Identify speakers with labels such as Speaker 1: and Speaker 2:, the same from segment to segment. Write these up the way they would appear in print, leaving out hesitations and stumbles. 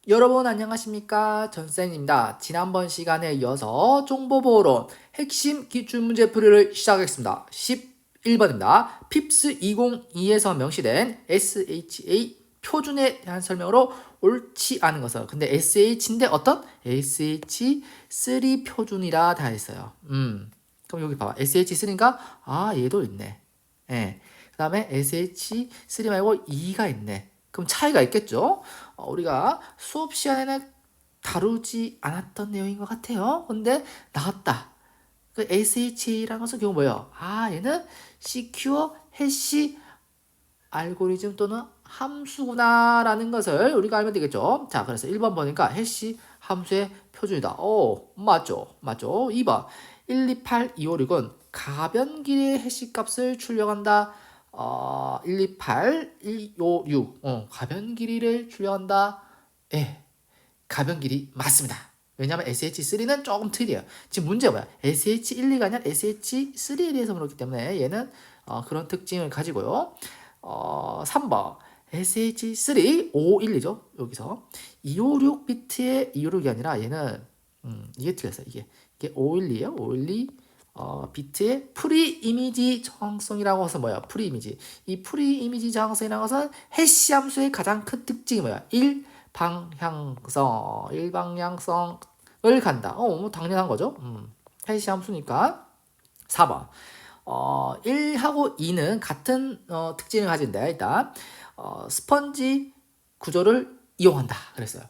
Speaker 1: 여러분 안녕하십니까? 전쌤입니다. 지난번 시간에 이어서 정보보호론 핵심 기출문제풀이를 시작하겠습니다. 11번입니다. 핍스 2022에서 명시된 SHA 표준에 대한 설명으로 옳지 않은 것은 근데 SH인데 어떤? SH3 표준이라 다 했어요. 그럼 여기 봐봐. SH3인가? 아 얘도 있네. 예. 그 다음에 SH3 말고 2가 있네. 그럼 차이가 있겠죠? 우리가 수업 시간에는 다루지 않았던 내용인 것 같아요. 근데 나왔다. 그 SHA라는 것은 결국 뭐예요? 아, 얘는 시큐어 해시 알고리즘 또는 함수구나라는 것을 우리가 알면 되겠죠. 자, 그래서 1번 보니까 해시 함수의 표준이다. 오, 맞죠? 맞죠? 2번 128256은 가변길의 해시 값을 출력한다. 128, 156 가변길이를 출력한다. 예, 가변길이 맞습니다. 왜냐하면 SH3는 조금 틀려요. 지금 문제가 뭐야? SH12가 아니라 SH3에 대해서 물었기 때문에 얘는 그런 특징을 가지고요. 3번 SH3 512죠. 여기서 256비트의 256이 아니라 얘는 이게 틀렸어요. 이게 512예요. 512 비트의 프리 이미지 저항성이라고 해서 뭐야? 프리 이미지. 이 프리 이미지 저항성이라는 것은 해시 함수의 가장 큰 특징이 뭐야? 일방향성을 간다. 뭐 당연한 거죠. 해시 함수니까. 4번. 1하고 2는 같은 특징을 가진다. 일단 스펀지 구조를 이용한다. 그랬어요.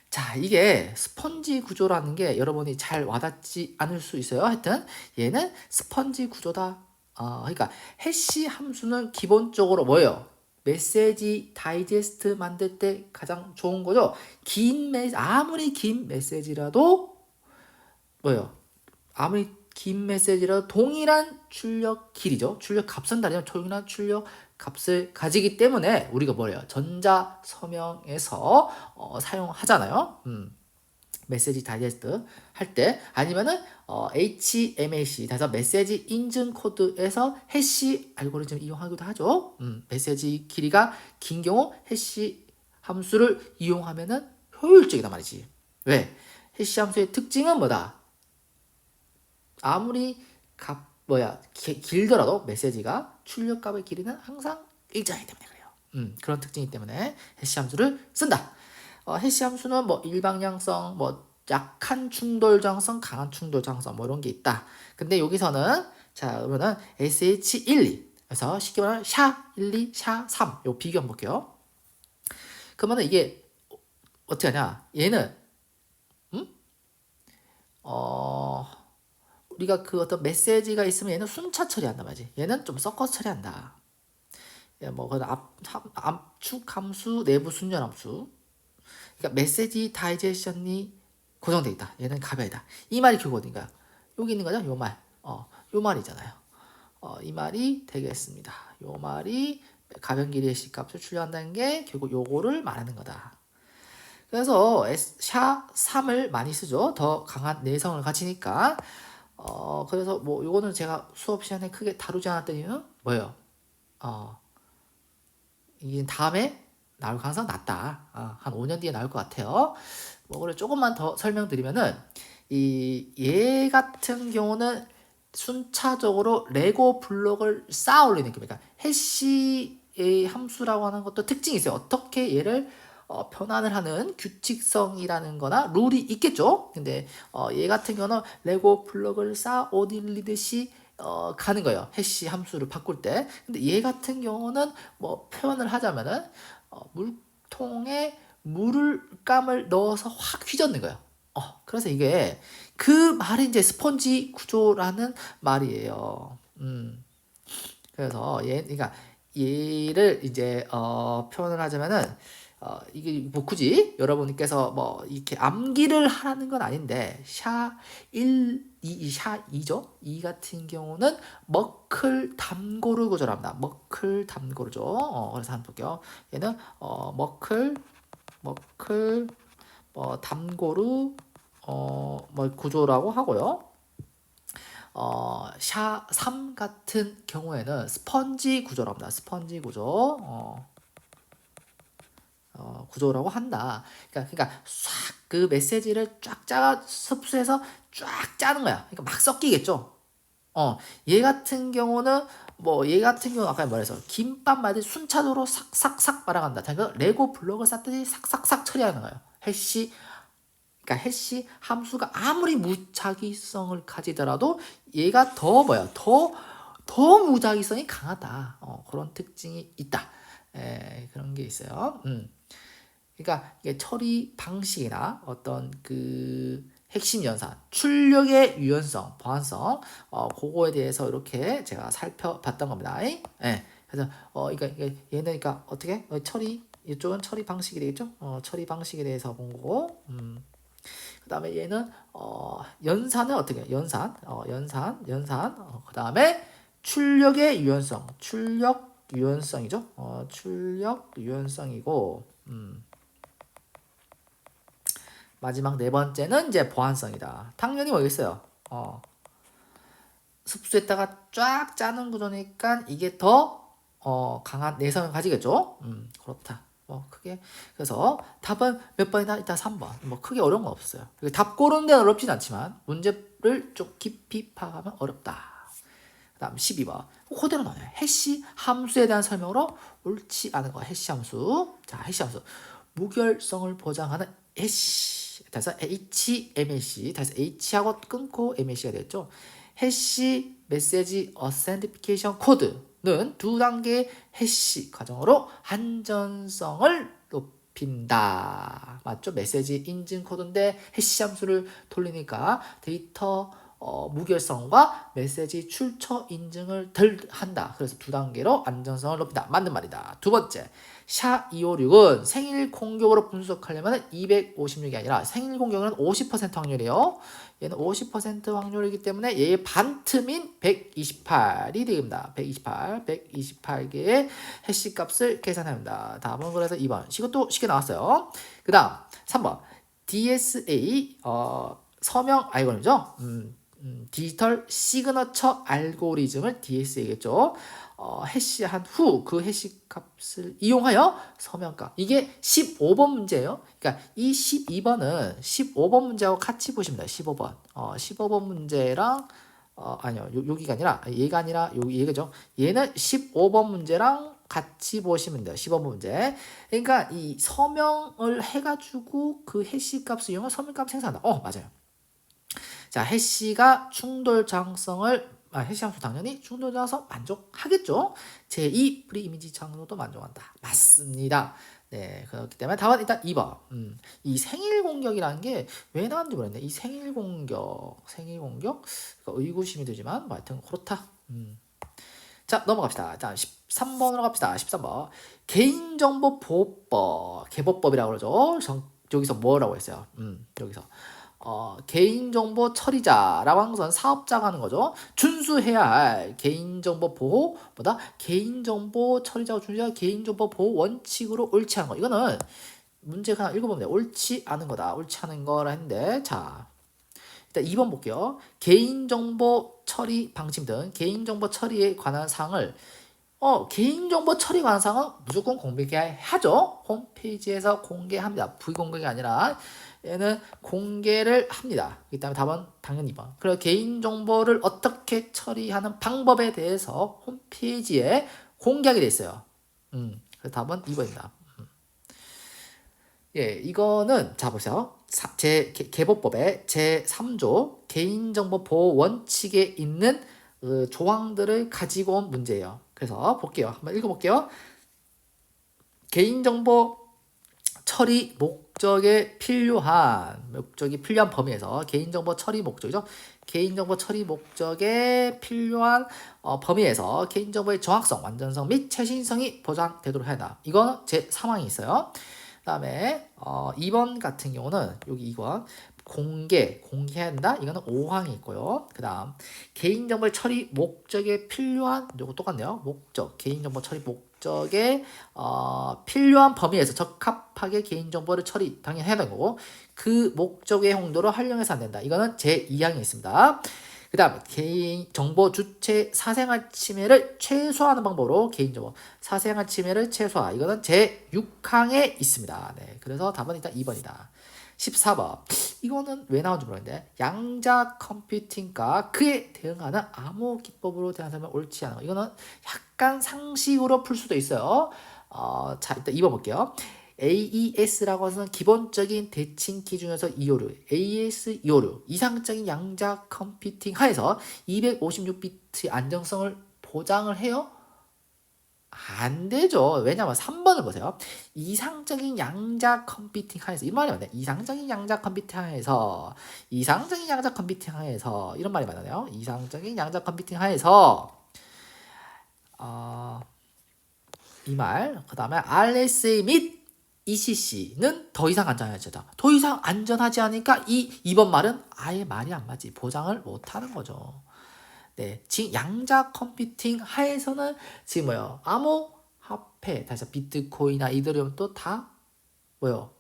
Speaker 1: 자, 이게 스펀지 구조라는 게 여러분이 잘 와닿지 않을 수 있어요. 하여튼 얘는 스펀지 구조다. 그러니까 해시 함수는 기본적으로 뭐예요? 메시지 다이제스트 만들 때 가장 좋은 거죠. 아무리 긴 메시지라도 뭐예요? 아무리 긴 메시지라도 동일한 출력 길이죠. 출력 값은 다르지만 동일한 출력 값을 가지기 때문에 우리가 뭐래요? 전자 서명에서 사용하잖아요. 메시지 다이제스트 할 때 아니면은 HMAC 그래서 메시지 인증 코드에서 해시 알고리즘 이용하기도 하죠. 메시지 길이가 긴 경우 해시 함수를 이용하면은 효율적이다 말이지. 왜? 해시 함수의 특징은 뭐다? 아무리 길더라도 메시지가 출력값의 길이는 항상 일정하기 때문에 그래요. 그런 특징이기 때문에 해시 함수를 쓴다. 해시 함수는 뭐 일방향성, 뭐 약한 충돌 저항성, 강한 충돌 저항성 뭐 이런 게 있다. 근데 여기서는 자 그러면은 SH12 그래서 쉽게 말하면 샤12, 샤3 요 비교 한번 볼게요. 그러면은 이게 어떻게 하냐? 얘는 음? 어 우리가 그 어떤 메시지가 있으면 얘는 순차 처리한단 말이지. 얘는 좀 섞어서 처리한다. 뭐 압축 함수, 내부 순열 함수. 그러니까 메시지 다이제션이 고정돼 있다. 얘는 가변이다. 이 말이 결국 어딘가? 여기 있는 거죠? 요 말. 요 말이잖아요. 이 말이 되겠습니다. 요 말이 가변길이의 시값을 출력한다는 게 결국 요거를 말하는 거다. 그래서 샤3을 많이 쓰죠. 더 강한 내성을 가지니까. 그래서 뭐 요거는 제가 수업 시간에 크게 다루지 않았던 이유는 뭐예요? 어, 이게 다음에 나올 가능성 낮다. 한 5년 뒤에 나올 것 같아요. 뭐 그래 조금만 더 설명드리면은 얘 같은 경우는 순차적으로 레고 블록을 쌓아 올리는 그러니까 해시의 함수라고 하는 것도 특징이 있어요. 어떻게 얘를 변환을 하는 규칙성이라는 거나 룰이 있겠죠. 근데 얘 같은 경우는 레고 블록을 쌓아 올리듯이 가는 거예요. 해시 함수를 바꿀 때. 근데 얘 같은 경우는 뭐 표현을 하자면은 물통에 물감을 넣어서 확 휘젓는 거예요. 그래서 이게 그 말이 이제 스펀지 구조라는 말이에요. 그래서 그러니까 얘를 이제 표현을 하자면은 이게 뭐 굳이 여러분께서 뭐 이렇게 암기를 하는 건 아닌데 샤 1, 2, 샤 2죠. 2 같은 경우는 머클 담고르 구조랍니다. 머클 담고르죠. 그래서 한번 볼게요. 얘는 머클 담고르 뭐 구조라고 하고요. 샤3 같은 경우에는 스펀지 구조랍니다. 스펀지 구조. 구조라고 한다. 그러니까 싹 그 메시지를 쫙 짜가 흡수해서 쫙 짜는 거야. 그러니까 막 섞이겠죠. 얘 같은 경우는 얘 같은 경우 아까 말해서 김밥 말듯이 순차적으로 싹싹싹 말아간다. 자, 그 레고 블록을 쌓듯이 싹싹싹 처리하는 거예요. 그러니까 해시 함수가 아무리 무작위성을 가지더라도 얘가 더 무작위성이 강하다. 그런 특징이 있다. 그런 게 있어요. 그러니까 이게 처리 방식이나 어떤 그 핵심 연산, 출력의 유연성, 보안성, 그거에 대해서 이렇게 제가 살펴봤던 겁니다. 그래서 그러니까 얘는 그러니까 어떻게 이쪽은 처리 방식이 되겠죠? 처리 방식에 대해서 본 거고, 그다음에 얘는 연산은 어떻게? 연산. 그다음에 출력 유연성이죠. 출력 유연성이고, 마지막 네 번째는 이제 보안성이다. 당연히 뭐겠어요? 습수했다가 쫙 짜는 구조니까 이게 더 강한 내성을 가지겠죠. 그렇다. 크게 그래서 답은 몇 번이다? 일단 3번. 크게 어려운 건 없어요. 답 고르는 데는 어렵진 않지만 문제를 좀 깊이 파악하면 어렵다. 그다음 12번. 그대로 나와요. 해시 함수에 대한 설명으로 옳지 않은 거. 해시 함수. 자, 해시 함수. 무결성을 보장하는 해시. 그래서 HMAC. 그래서 H하고 끊고 MAC가 됐죠. 해시 메시지 어센티피케이션 코드는 두 단계의 해시 과정으로 안전성을 높인다. 맞죠? 메시지 인증 코드인데 해시 함수를 돌리니까 데이터 무결성과 메시지 출처 인증을 덜 한다. 그래서 두 단계로 안전성을 높인다. 맞는 말이다. 두 번째, 샤256은 생일 공격으로 분석하려면 256이 아니라 생일 공격은 50% 확률이에요. 얘는 50% 확률이기 때문에 얘의 반틈인 128이 됩니다. 128개의 해시 값을 계산합니다. 답은 그래서 2번. 이것도 쉽게 나왔어요. 그 다음 3번. DSA 서명 알고리즘이죠. 디지털 시그너처 알고리즘을 DSA겠죠. 해시한 후 그 해시 값을 이용하여 서명값. 이게 15번 문제예요. 그러니까 이 12번은 15번 문제하고 같이 보시면 돼요. 15번. 15번 문제랑 아니요. 여기가 아니라 얘가 아니라 얘가죠. 얘는 15번 문제랑 같이 보시면 돼요. 15번 문제. 그러니까 이 서명을 해가지고 그 해시 값을 이용해 서명값 생산한다. 맞아요. 자, 해시가 충돌 장성을 해시 함수 당연히 충돌 장성 만족하겠죠. 제2 프리 이미지 장소도 만족한다. 맞습니다. 네, 그렇기 때문에 답은 일단 2번. 이 생일 공격이라는 게 왜 나왔는지 모르겠네. 이 생일 공격 의구심이 들지만 하여튼 그렇다. 자, 넘어갑시다. 자, 13번으로 갑시다. 13번. 개인정보보호법, 개보법이라고 그러죠. 여기서 뭐라고 했어요? 여기서. 개인정보 처리자라고 하는 것은 사업자가 하는 거죠. 준수해야 할 개인정보 보호보다 개인정보 처리자가 준수해야 할 개인정보 보호 원칙으로 옳지 않은 거. 이거는 문제 그냥 읽어보면 돼요. 옳지 않은 거다. 옳지 않은 거라 했는데, 자, 일단 2번 볼게요. 개인정보 처리 방침 등 개인정보 처리에 관한 사항을 개인정보 처리 관한 사항은 무조건 공개하죠. 홈페이지에서 공개합니다. 불공개가 아니라 얘는 공개를 합니다. 그 다음에 답은 당연히 2번. 그리고 개인정보를 어떻게 처리하는 방법에 대해서 홈페이지에 공개하게 돼 있어요. 그래서 답은 2번입니다. 예, 이거는 자 보세요. 개보법의 제3조 개인정보 보호 원칙에 있는 조항들을 가지고 온 문제예요. 그래서 볼게요. 한번 읽어볼게요. 개인정보 처리 목적이 필요한 범위에서 개인정보 처리 목적이죠. 개인정보 처리 목적에 필요한 범위에서 개인정보의 정확성, 완전성 및 최신성이 보장되도록 해야 한다. 이건 제 3항이 있어요. 그 다음에 2번 같은 경우는 여기 2번 공개해야 한다. 이거는 5항이 있고요. 그 다음 개인정보 처리 목적에 필요한 이거 똑같네요. 개인정보 처리 목적에 필요한 범위에서 적합하게 개인정보를 처리 당연히 해야 되는 거고 그 목적의 용도로 활용해서 안 된다. 이거는 제 2항이 있습니다. 그 다음 개인정보 주체 사생활 침해를 최소화하는 방법으로 개인정보 사생활 침해를 최소화. 이거는 제6항에 있습니다. 네, 그래서 답은 일단 2번이다. 14번. 이거는 왜 나온지 모르겠는데 양자 컴퓨팅과 그에 대응하는 암호 기법으로 대응하면 옳지 않아. 이거는 약간 상식으로 풀 수도 있어요. 자, 일단 2번 볼게요. AES라고 해서는 기본적인 대칭키 중에서 256, AES 256 이상적인 양자 컴퓨팅 하에서 256비트의 안정성을 보장을 해요? 안 되죠. 왜냐면 3번을 보세요. 이상적인 양자 컴퓨팅 하에서 이런 말이 맞나요? 이상적인 양자 컴퓨팅 하에서 이상적인 양자 컴퓨팅 하에서 이런 말이 맞나요? 이상적인 양자 컴퓨팅 하에서 이 말, 그 다음에 RSA 및 ECC는 더 이상 안전하지 않다. 더 이상 안전하지 않으니까 이 2번 말은 아예 말이 안 맞지. 보장을 못 하는 거죠. 네, 지금 양자 컴퓨팅 하에서는 지금 뭐요? 암호 화폐, 다시 비트코인이나 이더리움 또 다 뭐요?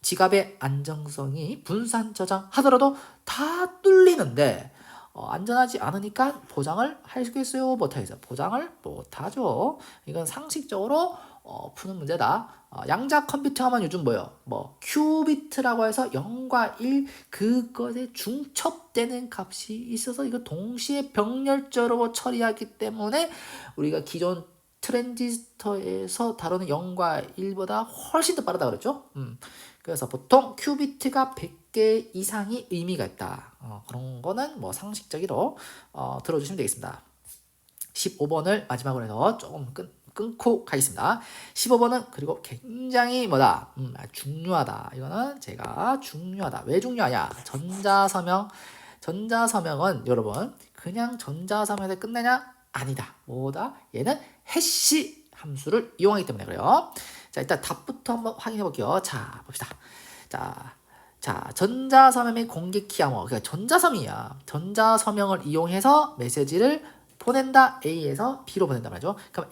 Speaker 1: 지갑의 안정성이 분산 저장하더라도 다 뚫리는데 안전하지 않으니까 보장을 할 수 있어요? 못하겠어요? 보장을 못하죠. 이건 상식적으로 푸는 문제다. 양자 컴퓨팅 하면 요즘 뭐요? 뭐 큐비트라고 해서 0과 1 그것에 중첩되는 값이 있어서 이거 동시에 병렬적으로 처리하기 때문에 우리가 기존 트랜지스터에서 다루는 0과 1보다 훨씬 더 빠르다 그랬죠? 그래서 보통 큐비트가 100개 이상이 의미가 있다. 그런 거는 뭐 상식적으로 들어주시면 되겠습니다. 15번을 마지막으로 해서 조금 끊고 가겠습니다. 15번은 그리고 굉장히 뭐다? 중요하다. 이거는 제가 중요하다. 왜 중요하냐? 전자서명은 여러분 그냥 전자서명에서 끝내냐? 아니다. 뭐다? 얘는 해시 함수를 이용하기 때문에 그래요. 자, 일단 답부터 한번 확인해 볼게요. 자, 봅시다. 자, 전자서명의 공개키 암호. 그러니까 전자서명이야. 전자서명을 이용해서 메시지를 보낸다. A에서 B로 보낸단 말이죠. 그럼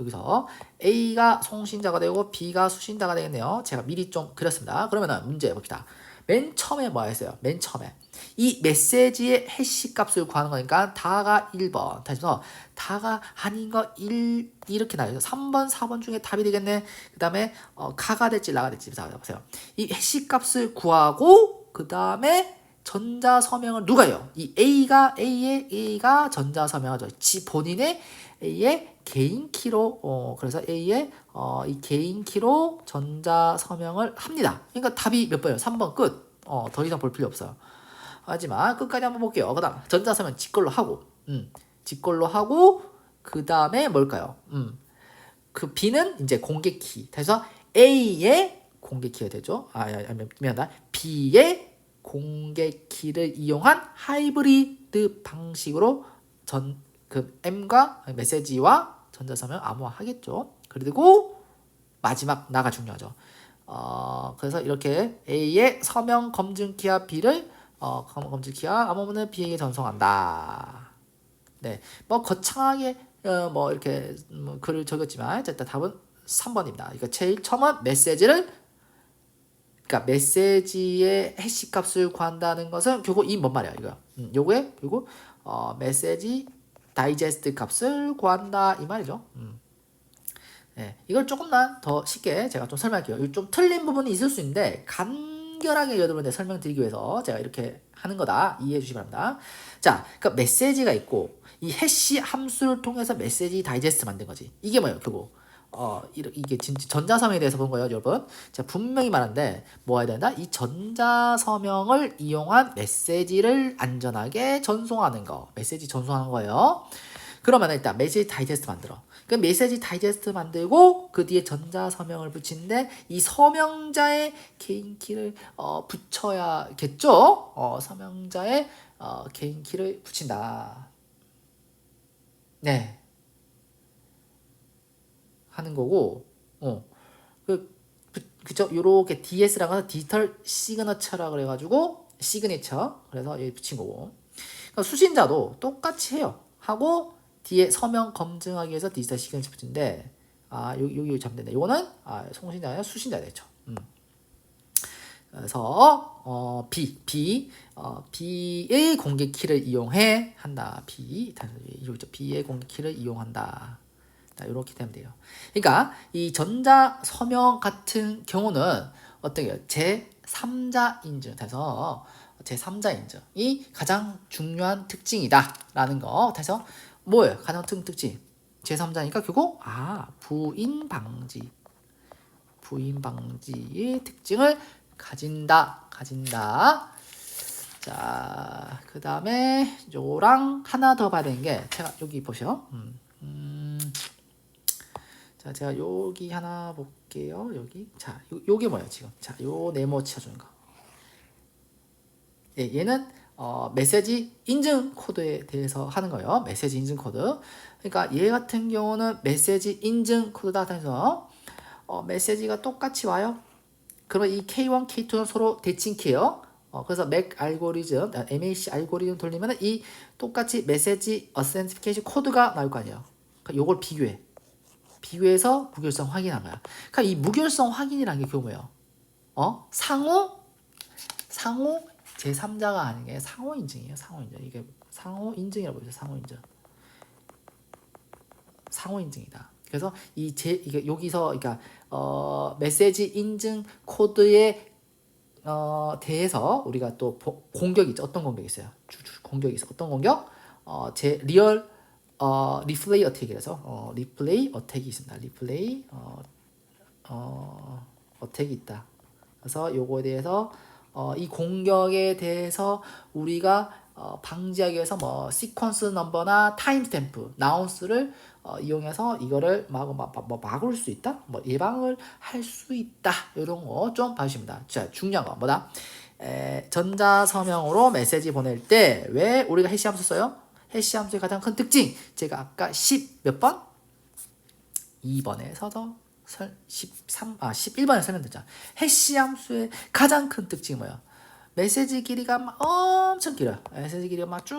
Speaker 1: 여기서 A가 송신자가 되고 B가 수신자가 되겠네요. 제가 미리 좀 그렸습니다. 그러면은 문제 봅시다. 맨 처음에 뭐 했어요? 맨 처음에 이 메시지의 해시 값을 구하는 거니까 다가 1번. 다시 서 다가 아닌 거 1 이렇게 나와요. 3번, 4번 중에 답이 되겠네. 그 다음에 가가 될지 라가 될지 보세요. 이 해시 값을 구하고 그 다음에 전자서명을 누가 해요? 이 A가 전자서명하죠. 본인의 A의 개인 키로 그래서 A의 이 개인 키로 전자서명을 합니다. 그러니까 답이 몇 번이에요? 3번 끝. 더 이상 볼 필요 없어요. 하지만 끝까지 한번 볼게요. 그 다음 전자서명 직걸로 하고 직걸로 하고 그 다음에 뭘까요? 그 B는 이제 공개키. 그래서 A의 공개키가 되죠. 미안하다. B의 공개키를 이용한 하이브리드 방식으로 그 M과 메시지와 전자서명 암호화하겠죠. 그리고 마지막 나가 중요하죠. 그래서 이렇게 A의 서명 검증키와 B를 검증키와 암호문을 B에게 전송한다. 네, 뭐 거창하게 뭐 이렇게 글을 적었지만 일단 답은 3번입니다. 그러니까 제일 처음은 그러니까 메시지의 해시 값을 구한다는 것은 결국 이 뭔 말이야 이거. 요거에 그리고 메시지 다이제스트 값을 구한다 이 말이죠. 네, 이걸 조금만 더 쉽게 제가 좀 설명할게요. 좀 틀린 부분이 있을 수 있는데 간결하게 여러분들 설명드리기 위해서 제가 이렇게 하는 거다 이해해 주시기 바랍니다. 자, 그러니까 메시지가 있고 이 해시 함수를 통해서 메시지 다이제스트 만든 거지. 이게 뭐예요, 결국? 이게 전자서명에 대해서 본 거예요, 여러분. 제가 분명히 말하는데 뭐 해야 된다? 이 전자서명을 이용한 메시지를 안전하게 전송하는 거. 메시지 전송하는 거예요. 그러면 일단 메시지 다이제스트 만들어. 그 메시지 다이제스트 만들고 그 뒤에 전자서명을 붙이는데 이 서명자의 개인키를 붙여야겠죠? 서명자의 개인키를 붙인다. 네. 하는 거고, 그죠? 요렇게 DS라고 해서 디지털 시그너처라 그래가지고, 시그니처. 그래서 여기 붙인 거고. 그러니까 수신자도 똑같이 해요. 하고, 뒤에 서명 검증하기 위해서 디지털 시그니처 붙인데, 여기 잠됐네. 요거는, 송신자 아니라 수신자 되죠. 그래서 B의 공개 키를 이용해 한다. B의 공개 키를 이용한다. 이렇게 되면 돼요. 그러니까 이 전자 서명 같은 경우는 어떻게 제3자 인증해서 제3자 인증이 가장 중요한 특징이다라는 거. 그래서 뭐예요? 가장 큰 특징. 제3자니까 결국 부인 방지의 특징을 가진다. 자, 그 다음에 요랑 하나 더 봐야 되는 게 제가 여기 보셔. 자, 제가 여기 하나 볼게요. 여기. 자, 요게 뭐예요, 지금? 자, 요 네모 치워주는 거. 예, 얘는 메시지 인증 코드에 대해서 하는 거예요. 메시지 인증 코드. 그러니까 얘 같은 경우는 메시지 인증 코드다 해서 메시지가 똑같이 와요. 그러면 이 K1, K2는 서로 대칭해요. 그래서 맥 알고리즘, MAC 알고리즘 돌리면 이 똑같이 메시지 어센티피케이션 코드가 나올 거 아니에요. 그러니까 요걸 비교해서 무결성 확인한 거야. 그러니까 이 무결성 확인이라는 게 그거 뭐예요? 상호 제3자가 아닌 게 상호 인증이에요. 상호 인증. 이게 상호 인증이라고 해서 상호 인증이다. 그래서 이게 여기서 그러니까 메시지 인증 코드에 대해서 우리가 또 공격이 있죠. 어떤 공격이 있어요? 공격이 있어. 어떤 공격? 제 리얼 리플레이 어택이라서 리플레이 어택이 있습니다. 리플레이 어택이 있다. 그래서 요거에 대해서 이 공격에 대해서 우리가 방지하기 위해서 뭐 시퀀스 넘버나 타임스탬프, 나운스를 이용해서 이거를 막을 수 있다, 뭐 예방을 할 수 있다. 이런 거 좀 봐주십니다. 자, 중요한 거 뭐다? 전자서명으로 메시지 보낼 때 왜 우리가 해시 함수 써요? 해시 함수의 가장 큰 특징, 제가 아까 10 몇 번? 2번에서도 11번에 설명드렸잖아. 해시 함수의 가장 큰 특징이 뭐야? 메시지 길이가 막 엄청 길어요. 메시지 길이가 막 쭉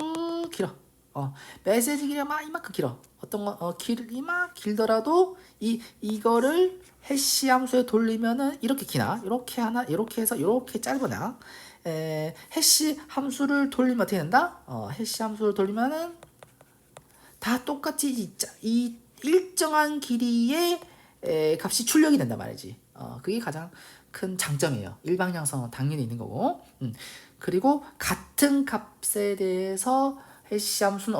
Speaker 1: 길어. 메시지 길이가 막 이만큼 길어. 어떤 거 길이 막 길더라도 이거를 해시 함수에 돌리면은 이렇게 기나, 이렇게 하나, 이렇게 해서 이렇게 짧으나, 해시 함수를 돌리면 어떻게 된다? 해시 함수를 돌리면은 다 똑같이 이 일정한 길이의 값이 출력이 된단 말이지. 그게 가장 큰 장점이에요. 일방향성은 당연히 있는 거고. 그리고 같은 값에 대해서 해시 함수는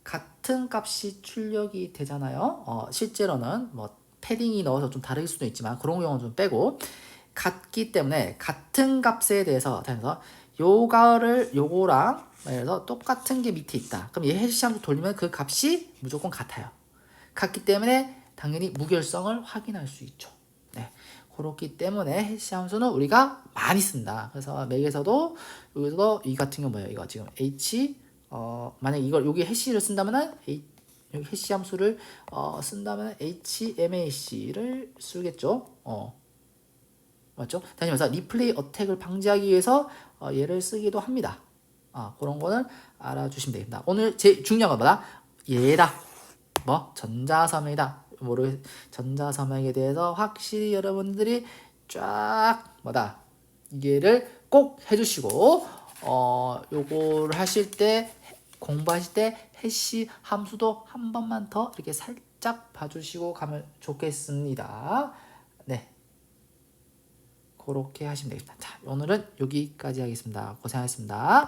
Speaker 1: 같은 값이 출력이 되잖아요. 실제로는 뭐 패딩이 넣어서 좀 다를 수도 있지만 그런 경우는 좀 빼고, 같기 때문에 같은 값에 대해서 요거랑 그래서 똑같은 게 밑에 있다. 그럼 얘 해시 함수 돌리면 그 값이 무조건 같아요. 같기 때문에 당연히 무결성을 확인할 수 있죠. 네. 그렇기 때문에 해시 함수는 우리가 많이 쓴다. 그래서 맥에서도 여기서도 이 같은 경우 뭐예요? 이거 지금 만약 여기 해시를 쓴다면은 여기 해시 함수를 쓴다면 HMAC를 쓰겠죠. 맞죠? 다시 말해서 리플레이 어택을 방지하기 위해서 얘를 쓰기도 합니다. 그런 거는 알아주시면 되겠습니다. 오늘 제일 중요한 건 뭐다? 얘다. 전자서명이다. 전자서명에 대해서 확실히 여러분들이 쫙 얘를 꼭 해주시고, 요거를 하실 때, 공부하실 때 해시 함수도 한 번만 더 이렇게 살짝 봐주시고 가면 좋겠습니다. 네. 그렇게 하시면 되겠습니다. 자, 오늘은 여기까지 하겠습니다. 고생하셨습니다.